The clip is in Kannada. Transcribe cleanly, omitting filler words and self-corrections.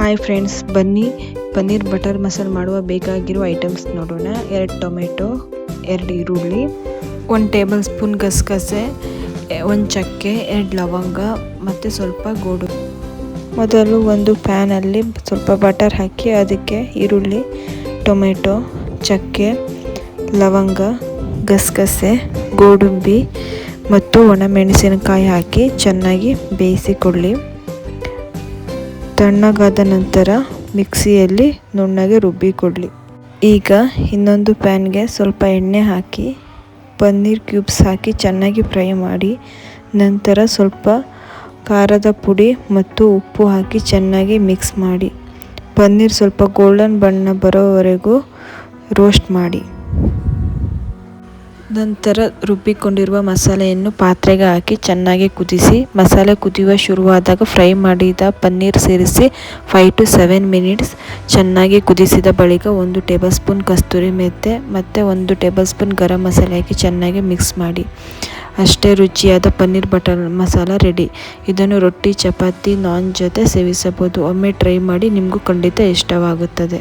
ಹಾಯ್ ಫ್ರೆಂಡ್ಸ್, ಬನ್ನಿ ಪನ್ನೀರ್ ಬಟರ್ ಮಸಾಲೆ ಮಾಡುವ ಬೇಕಾಗಿರುವ ಐಟಮ್ಸ್ ನೋಡೋಣ. 2 ಟೊಮೆಟೊ, 2 ಈರುಳ್ಳಿ, 1 ಟೇಬಲ್ ಸ್ಪೂನ್ ಗಸಗಸೆ, 1 ಚಕ್ಕೆ, 2 ಲವಂಗ ಮತ್ತು ಸ್ವಲ್ಪ ಗೋಡು. ಮೊದಲು ಒಂದು ಪ್ಯಾನಲ್ಲಿ ಸ್ವಲ್ಪ ಬಟರ್ ಹಾಕಿ ಅದಕ್ಕೆ ಈರುಳ್ಳಿ, ಟೊಮೆಟೊ, ಚಕ್ಕೆ, ಲವಂಗ, ಗಸಗಸೆ, ಗೋಡಂಬಿ ಮತ್ತು ಒಣಮೆಣಸಿನಕಾಯಿ ಹಾಕಿ ಚೆನ್ನಾಗಿ ಬೇಯಿಸಿಕೊಳ್ಳಿ. ತಣ್ಣಗಾದ ನಂತರ ಮಿಕ್ಸಿಯಲ್ಲಿ ನುಣ್ಣಗೆ ರುಬ್ಬಿಕೊಳ್ಳಿ. ಈಗ ಇನ್ನೊಂದು ಪ್ಯಾನ್ಗೆ ಸ್ವಲ್ಪ ಎಣ್ಣೆ ಹಾಕಿ ಪನ್ನೀರ್ ಕ್ಯೂಬ್ಸ್ ಹಾಕಿ ಚೆನ್ನಾಗಿ ಫ್ರೈ ಮಾಡಿ, ನಂತರ ಸ್ವಲ್ಪ ಖಾರದ ಪುಡಿ ಮತ್ತು ಉಪ್ಪು ಹಾಕಿ ಚೆನ್ನಾಗಿ ಮಿಕ್ಸ್ ಮಾಡಿ. ಪನ್ನೀರ್ ಸ್ವಲ್ಪ ಗೋಲ್ಡನ್ ಬಣ್ಣ ಬರೋವರೆಗೂ ರೋಸ್ಟ್ ಮಾಡಿ. ನಂತರ ರುಬ್ಬಿಕೊಂಡಿರುವ ಮಸಾಲೆಯನ್ನು ಪಾತ್ರೆಗೆ ಹಾಕಿ ಚೆನ್ನಾಗಿ ಕುದಿಸಿ. ಮಸಾಲೆ ಕುದಿಯುವ ಶುರುವಾದಾಗ ಫ್ರೈ ಮಾಡಿದ ಪನ್ನೀರ್ ಸೇರಿಸಿ 5 to 7 ಮಿನಿಟ್ಸ್ ಚೆನ್ನಾಗಿ ಕುದಿಸಿದ ಬಳಿಕ 1 ಟೇಬಲ್ ಸ್ಪೂನ್ ಕಸ್ತೂರಿ ಮೆಂತೆ ಮತ್ತು 1 ಟೇಬಲ್ ಸ್ಪೂನ್ ಗರಂ ಮಸಾಲೆ ಹಾಕಿ ಚೆನ್ನಾಗಿ ಮಿಕ್ಸ್ ಮಾಡಿ. ಅಷ್ಟೇ, ರುಚಿಯಾದ ಪನ್ನೀರ್ ಬಟರ್ ಮಸಾಲ ರೆಡಿ. ಇದನ್ನು ರೊಟ್ಟಿ, ಚಪಾತಿ, ನಾನ್ ಜೊತೆ ಸೇವಿಸಬಹುದು. ಒಮ್ಮೆ ಟ್ರೈ ಮಾಡಿ, ನಿಮಗೂ ಖಂಡಿತ ಇಷ್ಟವಾಗುತ್ತದೆ.